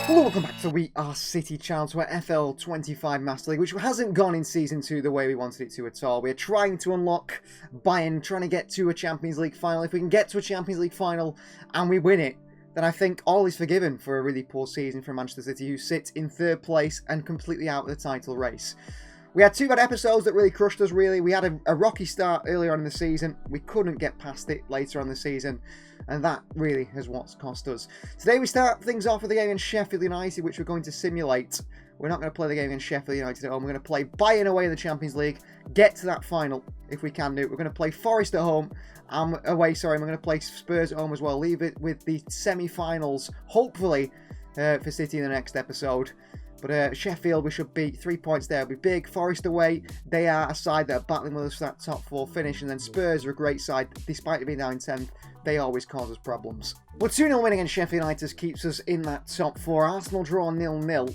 Hello, welcome back to We Are City channel, to our FL25 Master League, which hasn't gone in Season 2 the way we wanted it to at all. We're trying to unlock Bayern, trying to get to a Champions League final. If we can get to a Champions League final and we win it, then I think all is forgiven for a really poor season for Manchester City, who sit in 3rd place and completely out of the title race. We had 2 bad episodes that really crushed us, really. We had a rocky start earlier on in the season. We couldn't get past it later on in the season, and that really is what's cost us. Today we start things off with the game against Sheffield United, which we're going to simulate. We're not going to play the game against Sheffield United at home. We're going to play Bayern away in the Champions League, get to that final if we can do it. We're going to play Forest at home, away, sorry, and we're going to play Spurs at home as well. Leave it with the semi-finals, hopefully, for City in the next episode. But Sheffield, we should beat. 3 points there will be big. Forest away, they are a side that are battling with us for that top 4 finish. And then Spurs are a great side, despite it being down in 10th. They always cause us problems. But 2-0 win against Sheffield United keeps us in that top 4. Arsenal draw 0-0.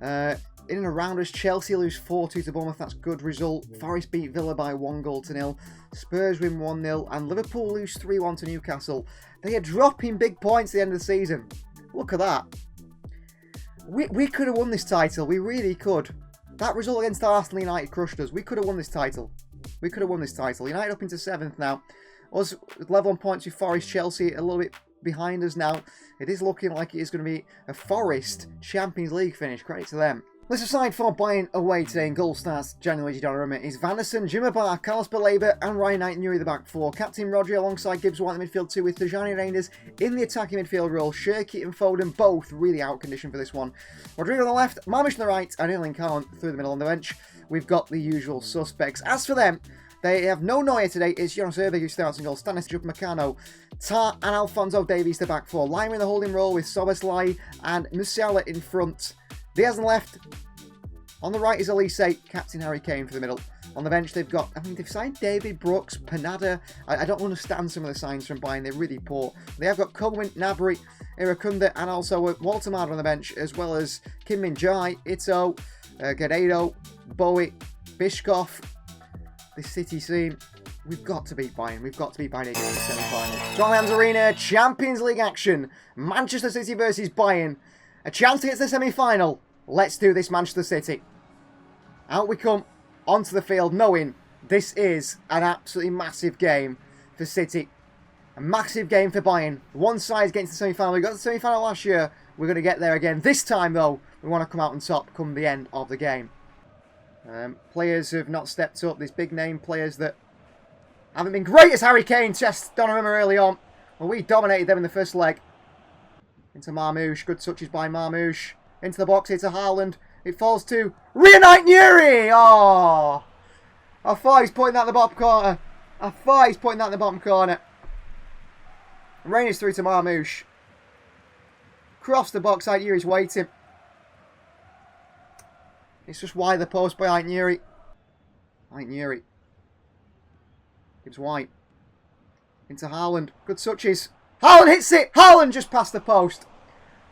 In and around us, Chelsea lose 4-2 to Bournemouth. That's a good result. Forest beat Villa by 1-0. Spurs win 1-0. And Liverpool lose 3-1 to Newcastle. They are dropping big points at the end of the season. Look at that. We could have won this title. We really could. That result against Arsenal United crushed us. We could have won this title. We could have won this title. United up into 7th now. Us level on points with Forest. Chelsea a little bit behind us now. It is looking like it is going to be a Forest Champions League finish. Credit to them. Let's decide for Bayern away today. In goal starts Gianluigi Donnarumma is Van der Sar, Jimmer, Carlos Baleba and Ryan Knight-Newry the back 4. Captain Rodri alongside Gibbs White in the midfield 2 with Tijani Reinders in the attacking midfield role. Shirky and Foden both really out of condition for this one. Rodrigo on the left, Marmish on the right and Erling Haaland through the middle on the bench. We've got the usual suspects. As for them, they have no Neuer today. It's Jonas Ervig who starts in goal. Stanis Upamecano, Tar and Alphonso Davies the back 4. Lima in the holding role with Szoboszlai and Musiala in front. Diaz on the left. On the right is Elise, Captain Harry Kane for the middle. On the bench, they've got, they've signed David Brooks, Panada. I don't understand some of the signs from Bayern. They're really poor. They have got Coleman, Gnabry, Irakunda, and also Walter Mada on the bench, as well as Kim Min-jae, Ito, Guerreiro, Bowie, Bishkov. This City scene, we've got to beat Bayern. We've got to beat Bayern again in the semi-final. John Allianz Arena, Champions League action. Manchester City versus Bayern. A chance to get to the semi-final. Let's do this, Manchester City. Out we come onto the field, knowing this is an absolutely massive game for City. A massive game for Bayern. One side's getting to the semi-final. We got to the semi-final last year. We're going to get there again. This time, though, we want to come out on top come the end of the game. Players who have not stepped up. These big-name players that haven't been great as Harry Kane chests Donnarumma early on. Well, we dominated them in the first leg. Into Marmoush. Good touches by Marmoush. Into the box here to Haaland. It falls to Knight-Newry. Oh! I thought he was pointing that in the bottom corner. Reinders through to Marmoush. Cross the box. Knight-Newry's waiting. It's just wide the post by Knight-Newry. Knight-Newry. Gives White. Into Haaland. Good touches. Haaland hits it. Haaland just past the post.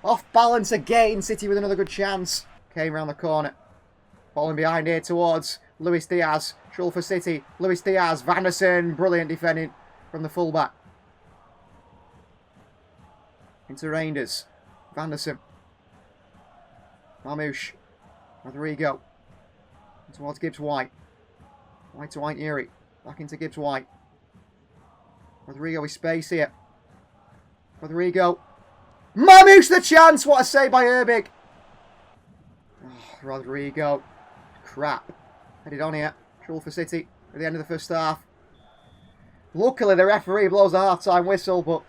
Off balance again. City with another good chance. Came round the corner. Falling behind here towards Luis Diaz. Trouble for City. Luis Diaz. Van der Sar. Brilliant defending from the fullback. Into Reinders. Van der Sar. Marmoush. Rodrigo. Towards Gibbs White. White to Knight-Newry. Back into Gibbs White. Rodrigo with space here. Rodrigo. Marmoush the chance! What a save by Ervig. Oh, Rodrigo. Crap. Headed on here. Trouble for City at the end of the first half. Luckily the referee blows the half-time whistle, but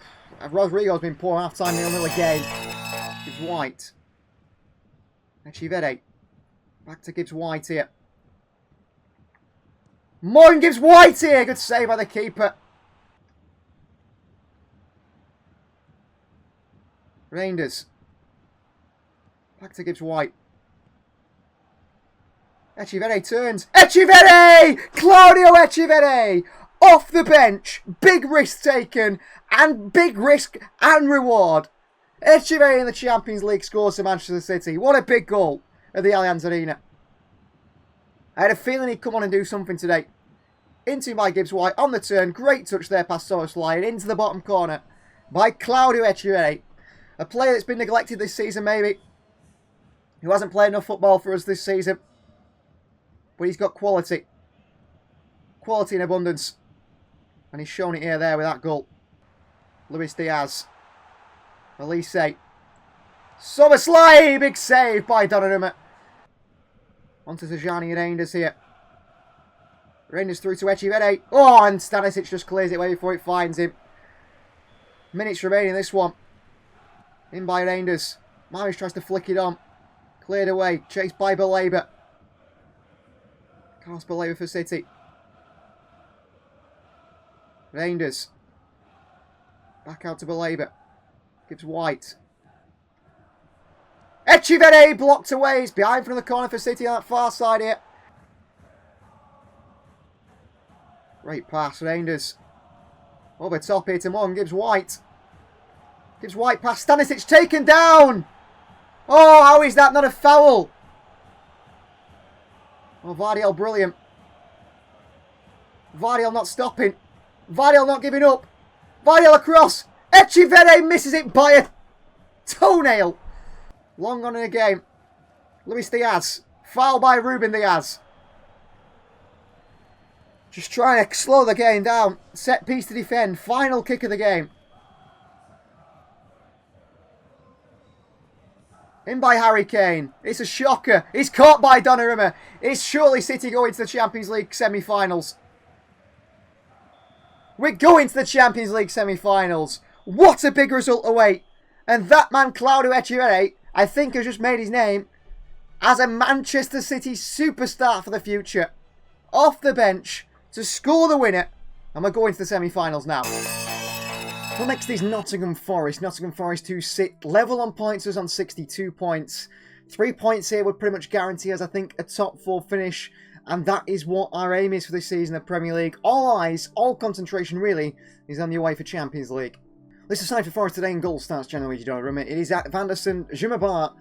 Rodrigo's been poor half-time 0-0 again. Gibbs White. ECHEVERRI. Back to Gibbs White here. Morgan Gibbs White here. Good save by the keeper. Reinders. Back to Gibbs White. ECHEVERRI turns. ECHEVERRI! Claudio ECHEVERRI! Off the bench. Big risk taken. And big risk and reward. ECHEVERRI in the Champions League scores for Manchester City. What a big goal at the Allianz Arena. I had a feeling he'd come on and do something today. Into by Gibbs White on the turn. Great touch there past Szoboszlai. Into the bottom corner by Claudio ECHEVERRI. A player that's been neglected this season, maybe. who hasn't played enough football for us this season. But he's got quality. Quality in abundance. And he's shown it here there with that goal. Luis Diaz. Elise. Soberslay! Big save by Donnarumma. Onto Tajani and Reinders here. Reinders through to ECHEVERRI. Oh, and Stanisic just clears it away before it finds him. Minutes remaining in this one. In by Reinders. Marius tries to flick it on. Cleared away. Chased by Baleba. Carlos Baleba for City. Reinders. Back out to Baleba. Gives White. ECHEVERRI blocked away. He's behind from the corner for City on that far side here. Great pass. Reinders. Over top here to Mon. Gives White. Gives White past Stanisic. Taken down. Oh, how is that not a foul? Oh, Vardiel brilliant. Vardiel not stopping. Vardiel not giving up. Vardiel across. ECHEVERRI misses it by a toenail. Long on in the game. Luis Diaz. Foul by Ruben Diaz. Just trying to slow the game down. Set piece to defend. Final kick of the game. In by Harry Kane. It's a shocker. It's caught by Donnarumma. It's surely City going to the Champions League semi-finals. We're going to the Champions League semi-finals. What a big result away. And that man, Claudio ECHEVERRI, I think has just made his name as a Manchester City superstar for the future. Off the bench to score the winner. And we're going to the semi-finals now. Well, next is Nottingham Forest. Nottingham Forest who sit level on points us on 62 points. 3 points here would pretty much guarantee us, I think, a top 4 finish. And that is what our aim is for this season of Premier League. All eyes, all concentration really, is on the UEFA Champions League. This is side for Forest today in goal starts generally, you don't remember. It is at Vanderson, Jumabar,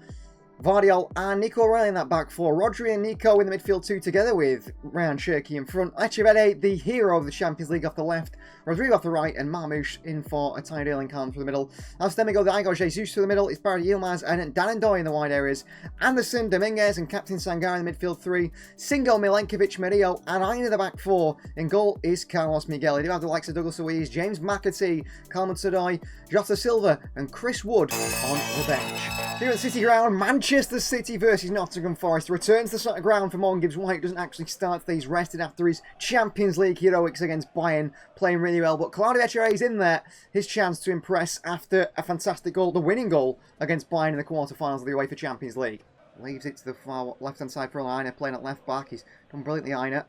Vardiel and Nico O'Reilly in that back four. Rodri and Nico in the midfield two together with Ryan Cherki in front. ECHEVERRI, the hero of the Champions League, off the left. Rodrigo off the right and Marmouche in for a tiny Dale and Calm through the middle. As then we go, the Igor Jesus through the middle. It's Barry Yilmaz and Dan Ndoye in the wide areas. Anderson, Dominguez and Captain Sangare in the midfield three. Singo, Milenkovic, Murillo and Aina in the back four. In goal is Carlos Miguel. They do have the likes of Douglas Luiz, James McAtee, Kalman Sadoy, Jota Silva and Chris Wood on the bench. Here at the City Ground, Manchester City versus Nottingham Forest. Returns to the centre ground for Morgan Gibbs White. Doesn't actually start today. He's rested after his Champions League heroics against Bayern, playing really well. But Claudio ECHEVERRI is in there. His chance to impress after a fantastic goal, the winning goal against Bayern in the quarterfinals of the UEFA Champions League. Leaves it to the far left-hand side for Aina, playing at left back. He's done brilliantly, Aina.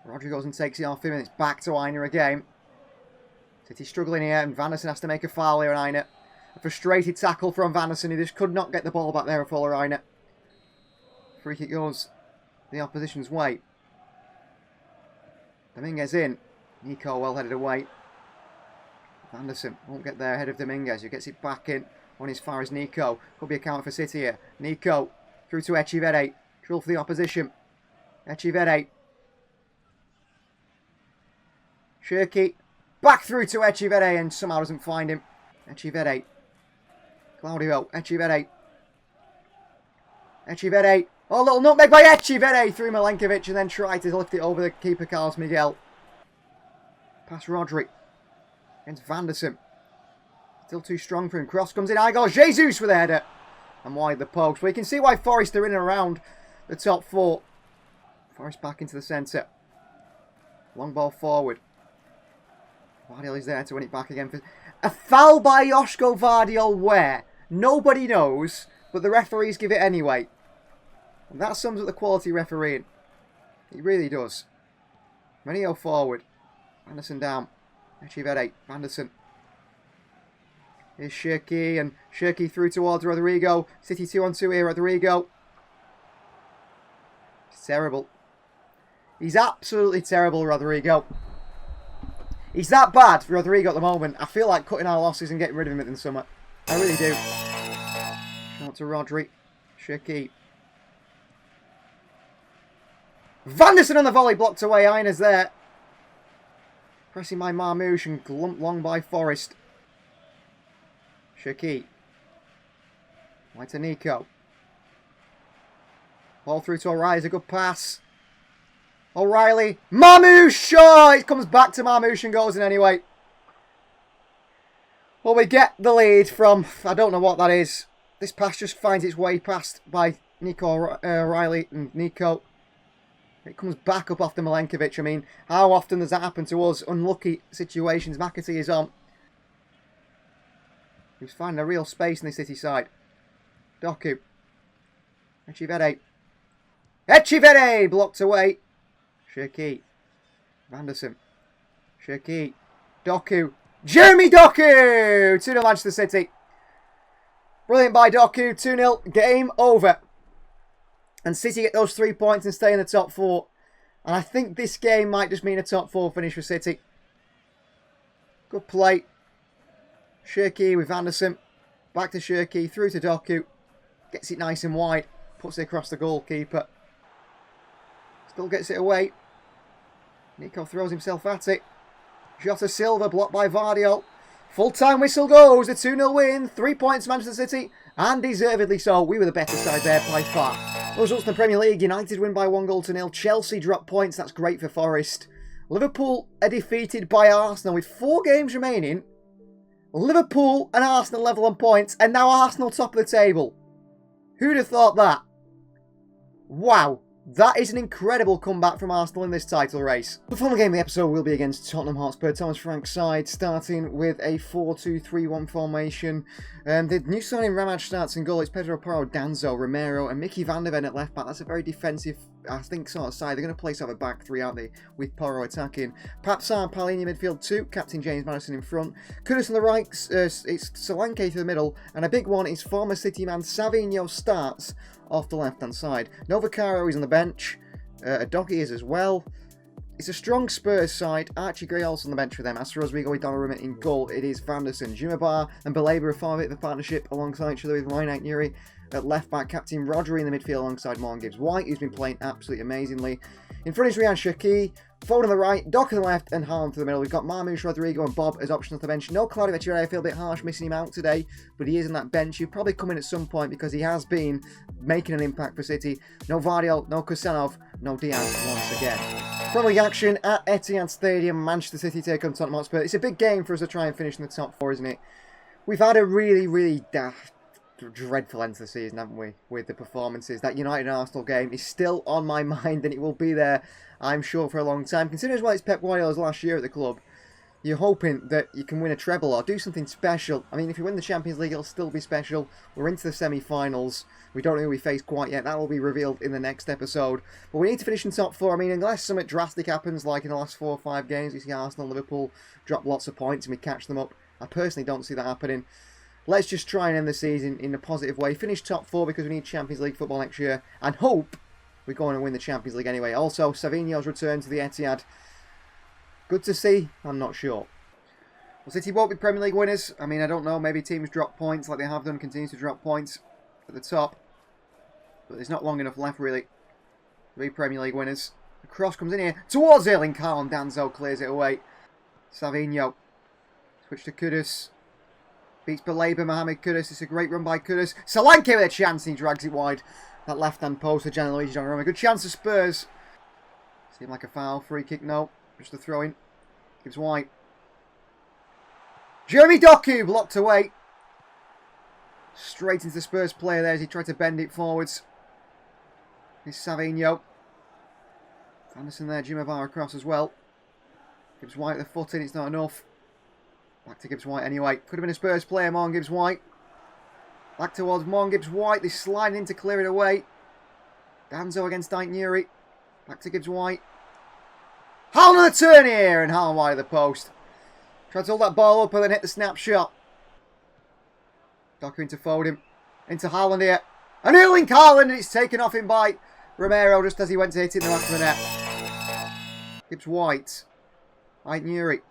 Rodri goes and takes it off him, and it's back to Aina again. City struggling here, and Vanderson has to make a foul here on Aina. A frustrated tackle from Vanderson, who just could not get the ball back there for Aina. Free kick goes the opposition's way. Dominguez in. Nico well headed away. Vanderson won't get there ahead of Dominguez, who gets it back in on as far as Nico. Could be a counter for City here. Nico through to ECHEVERRI. Drill for the opposition. ECHEVERRI. Cherki. Back through to ECHEVERRI and somehow doesn't find him. ECHEVERRI. Claudio. ECHEVERRI. ECHEVERRI. Oh, little nutmeg by ECHEVERRI through Milenkovic and then tried to lift it over the keeper, Carlos Miguel. Pass Rodri. Against Vanderson. Still too strong for him. Cross comes in. Igor Jesus with a header. And wide the post. But you can see why Forest are in and around the top four. Forest back into the centre. Long ball forward. Vardiel is there to win it back again. For a foul by Joško Vardiel where? Nobody knows, but the referees give it anyway. And that sums up the quality refereeing. It really does. Murillo forward. Anderson down. ECHEVERRI. Anderson. Here's Cherki, and Cherki through towards Rodrigo. City 2-on-2 here, Rodrigo. He's terrible. He's absolutely terrible, Rodrigo. He's that bad, Rodrigo, at the moment. I feel like cutting our losses and getting rid of him in the summer. I really do. Out to Rodri. Cherki. Vanderson on the volley, blocked away. Aina's there. Pressing by Marmouche and glumped long by Forest. Cherki. Right to Nico. Ball through to O'Reilly. It's a good pass. O'Reilly. Marmoush! Oh, it comes back to Marmoush and goes in anyway. Well, we get the lead from, I don't know what that is. This pass just finds its way past by Nico O'Reilly and Nico. It comes back up after Milenkovic. I mean, how often does that happen to us? Unlucky situations. McAtee is on. He's finding a real space in the City side. Doku. ECHEVERRI. ECHEVERRI! Blocked away. Cherki. Vanderson. Cherki. Doku. Jeremy Doku! 2-0 Manchester City. Brilliant by Doku. 2-0. Game over. And City get those 3 points and stay in the top 4. And I think this game might just mean a top 4 finish for City. Good play. Cherki with Vanderson. Back to Cherki. Through to Doku. Gets it nice and wide. Puts it across the goalkeeper. Still gets it away. Nico throws himself at it. Jota Silva blocked by Vardiol. Full-time whistle goes. The 2-0 win. 3 points Manchester City. And deservedly so. We were the better side there by far. Results in the Premier League. United win by 1-0. Chelsea drop points. That's great for Forest. Liverpool are defeated by Arsenal with 4 games remaining. Liverpool and Arsenal level on points. And now Arsenal top of the table. Who'd have thought that? Wow. That is an incredible comeback from Arsenal in this title race. The final game of the episode will be against Tottenham Hotspur. Thomas Frank's side starting with a 4-2-3-1 formation. The new signing Ramaj starts in goal. It's Pedro Porro, Danzo, Romero and Mickey van der Ven at left back. That's a very defensive, I think, sort of side. They're going to play sort of a back 3, aren't they? With Porro attacking. Papsar and Palhinha midfield 2. Captain James Maddison in front. Kudus on the right. It's Solanke through the middle. And a big one is former City man Savinho starts off the left-hand side. Novacaro is on the bench. Adoki is as well. It's a strong Spurs side. Archie Gray also on the bench for them. As for Rodrigo with Donnarumma in goal, it is Vanderson. Jumabar and Baleba are far of the partnership alongside each other with Ryan Nuri at left-back. Captain Rodri in the midfield alongside Morgan Gibbs-White, who's been playing absolutely amazingly. In front is Ryan Cherki. Foden on the right, Doc on the left, and Haaland through the middle. We've got Marmoush, Rodrigo, and Bob as options off the bench. No Claudio Echeverri. I feel a bit harsh missing him out today, but he is on that bench. He'll probably come in at some point because he has been making an impact for City. No Vardiol, no Kusanov, no Diaz once again. Premier League action at Etihad Stadium. Manchester City take on Tottenham Hotspur. It's a big game for us to try and finish in the top 4, isn't it? We've had a really dreadful end to the season, haven't we, with the performances. That United Arsenal game is still on my mind, and it will be there, I'm sure, for a long time. Considering as well it's Pep Guardiola's last year at the club, you're hoping that you can win a treble or do something special. I mean, if you win the Champions League, it'll still be special. We're into the semi-finals. We don't know who we face quite yet. That will be revealed in the next episode. But we need to finish in top 4. I mean, unless something drastic happens, like in the last 4 or 5 games, we see Arsenal and Liverpool drop lots of points and we catch them up. I personally don't see that happening. Let's just try and end the season in a positive way. Finish top 4 because we need Champions League football next year. And hope we're going to win the Champions League anyway. Also, Savinho's return to the Etihad. Good to see. I'm not sure. Well, City won't be Premier League winners. I mean, I don't know. Maybe teams drop points like they have done. Continue to drop points at the top. But there's not long enough left, really, to be Premier League winners. The cross comes in here towards Erling Haaland. Danzo clears it away. Savinho. Switch to Kudus. Beats Baleba, Mohamed Kudus. It's a great run by Kudus. Solanke with a chance. He drags it wide. That left-hand post for Gianluigi Donnarumma. Good chance for Spurs. Seemed like a foul. Free kick, no. Just a throw-in. Gives White. Jeremy Doku blocked away. Straight into the Spurs player there as he tried to bend it forwards. Here's Savinho. Anderson there. Jumavar across as well. Gibbs White the foot in. It's not enough. Back to Gibbs White anyway. Could have been a Spurs player. Morgan Gibbs White. Back towards Morgan Gibbs White. They're sliding in to clear it away. Danzo against Nuri. Back to Gibbs White. Haaland on the turn here. And Haaland wide of the post. Tried to hold that ball up and then hit the snapshot. Doku into Foden. Into Haaland here. And Erling Haaland, and it's taken off him by Romero just as he went to hit it in the back of the net. Gibbs White. Nuri.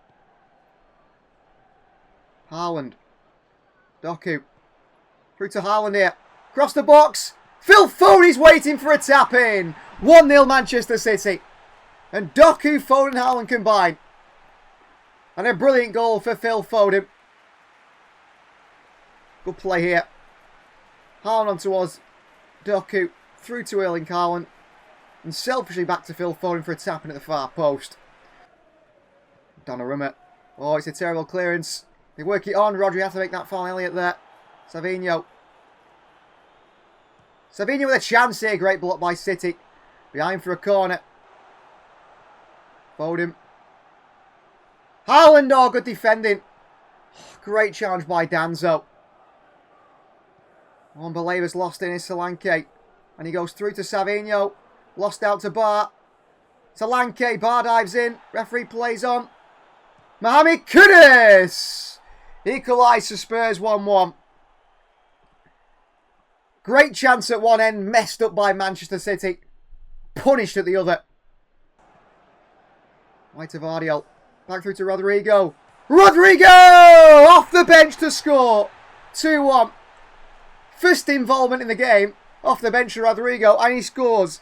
Haaland. Doku. Through to Haaland here. Across the box. Phil Foden is waiting for a tap in. 1-0 Manchester City. And Doku, Foden, Haaland combined. And a brilliant goal for Phil Foden. Good play here. Haaland on towards Doku. Through to Erling Haaland. And selfishly back to Phil Foden for a tap-in at the far post. Donnarumma. Oh, it's a terrible clearance. They work it on. Rodri has to make that foul. Elliott there. Savinho. Savinho with a chance here. Great block by City. Behind for a corner. Foden. Haaland, oh, good defending. Great challenge by Danzo. Belaber's lost in is Solanke. And he goes through to Savinho. Lost out to Bar. Solanke, Bar dives in. Referee plays on. Mohamed Kudus equalised for Spurs 1-1. Great chance at one end, messed up by Manchester City. Punished at the other. Right to Vardiol. Back through to Rodrigo. Rodrigo! Off the bench to score. 2-1. First involvement in the game. Off the bench to Rodrigo. And he scores.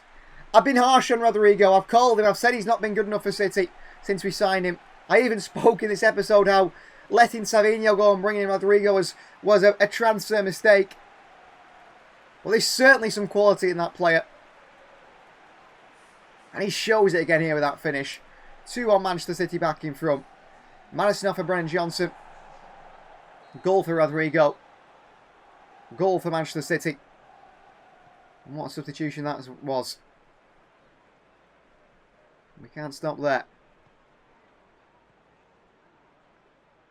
I've been harsh on Rodrigo. I've called him. I've said he's not been good enough for City since we signed him. I even spoke in this episode how letting Savinho go and bringing in Rodrigo was a transfer mistake. Well, there's certainly some quality in that player. And he shows it again here with that finish. 2-1 Manchester City back in front. Maddison off for Brennan Johnson. Goal for Rodrigo. Goal for Manchester City. And what a substitution that was. We can't stop there.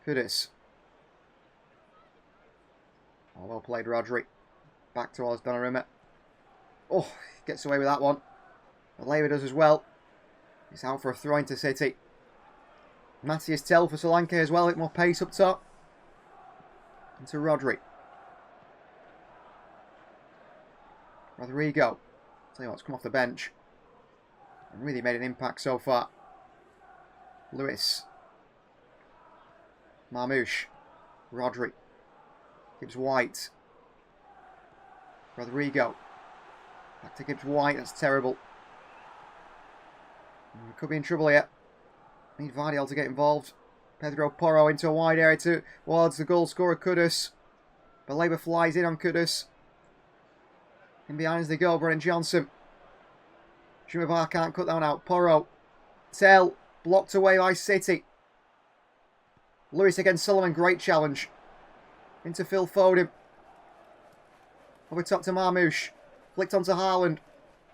Kudus. Oh, well played, Rodri. Back towards Donnarumma. Oh, gets away with that one. Belaber does as well. It's out for a throw into City. Matthias Tell for Solanke as well. A bit more pace up top. Into Rodri. Rodrigo. Tell you what's come off the bench. And really made an impact so far. Lewis. Marmoush. Rodri. Gibbs White. Rodrigo. Back to Gibbs White. That's terrible. We could be in trouble here. Need Vardiol to get involved. Pedro Porro into a wide area towards the goal scorer Kudus. Belaber flies in on Kudus. In behind as they go, Brennan Johnson. Schumacher can't cut that one out. Porro. Tell. Blocked away by City. Lewis against Sullivan. Great challenge. Into Phil Foden. Over top to Marmoush. Flicked onto Haaland.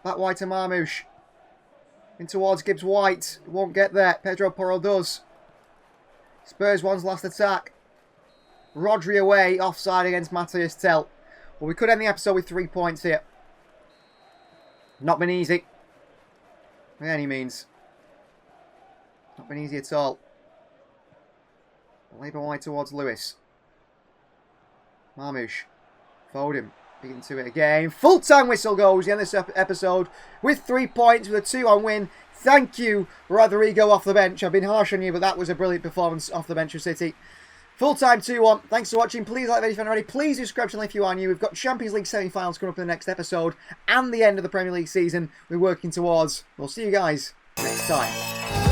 Back wide to Marmoush. In towards Gibbs White. Won't get there. Pedro Porro does. Spurs one's last attack. Rodri away. Offside against Matthias Tell. Well, we could end the episode with 3 points here. Not been easy. By any means. Not been easy at all. Belaber wide towards Lewis. Marmoush. Foden. Beating to it again. Full-time whistle goes. The end of this episode with 3 points with a 2-1 win. Thank you, Rodrigo off the bench. I've been harsh on you, but that was a brilliant performance off the bench of City. Full-time 2-1. Thanks for watching. Please like the video if you're not already. Please do subscribe to the channel if you are new. We've got Champions League semi-finals coming up in the next episode and the end of the Premier League season we're working towards. We'll see you guys next time.